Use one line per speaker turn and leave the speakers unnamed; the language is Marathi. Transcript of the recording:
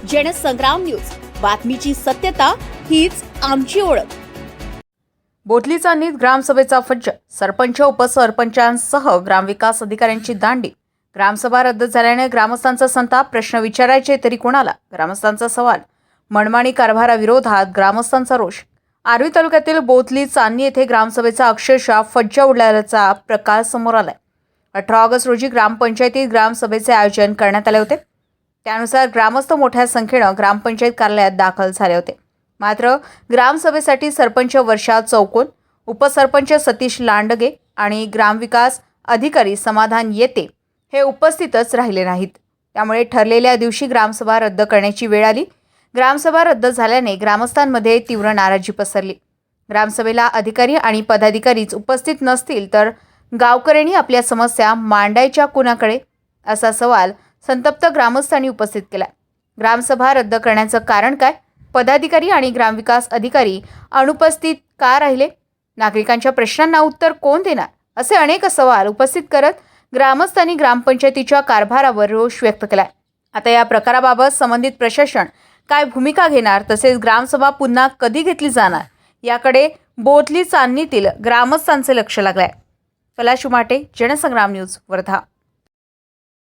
जनसंग्राम न्यूज, बातमीची सत्यता हीच आमची ओळख।
बोथली चांदणीत ग्रामसभेचा फज्ज, सरपंच उपसरपंचांसह ग्रामविकास अधिकाऱ्यांची दांडी। ग्रामसभा रद्द झाल्याने ग्रामस्थांचा संताप, प्रश्न विचारायचे तरी कोणाला? ग्रामस्थांचा सवाल। मनमानी कारभाराविरोधात ग्रामस्थांचा रोष। आर्वी तालुक्यातील बोथली चांदणी येथे ग्रामसभेचा अक्षरशः फज्जा उडल्याचा प्रकार समोर आलाय। 18 ऑगस्ट रोजी ग्रामपंचायतीत ग्रामसभेचे आयोजन करण्यात आले होते। त्यानुसार ग्रामस्थ मोठ्या संख्येने ग्रामपंचायत कार्यालयात दाखल झाले होते। मात्र ग्रामसभेसाठी सरपंच वर्षा चौकोन, उपसरपंच सतीश लांडगे आणि ग्रामविकास अधिकारी समाधान येते हे उपस्थितच राहिले नाहीत। त्यामुळे ठरलेल्या दिवशी ग्रामसभा रद्द करण्याची वेळ आली। ग्रामसभा रद्द झाल्याने ग्रामस्थांमध्ये तीव्र नाराजी पसरली। ग्रामसभेला अधिकारी आणि पदाधिकारीच उपस्थित नसतील तर गावकऱ्यांनी आपल्या समस्या मांडायच्या कुणाकडे, असा सवाल संतप्त ग्रामस्थांनी उपस्थित केला। ग्रामसभा रद्द करण्याचं कारण काय? पदाधिकारी आणि ग्रामविकास अधिकारी अनुपस्थित का राहिले? नागरिकांच्या प्रश्नांना उत्तर कोण देणार? असे अनेक सवाल उपस्थित करत ग्रामस्थांनी ग्रामपंचायतीच्या कारभारावर रोष व्यक्त केलाय। आता या प्रकाराबाबत संबंधित प्रशासन काय भूमिका घेणार, तसेच ग्रामसभा पुन्हा कधी घेतली जाणार, याकडे बोथली चांदणीतील ग्रामस्थांचे लक्ष लागलंय। पलाश उमाटे, जनसंग्राम न्यूज, वर्धा।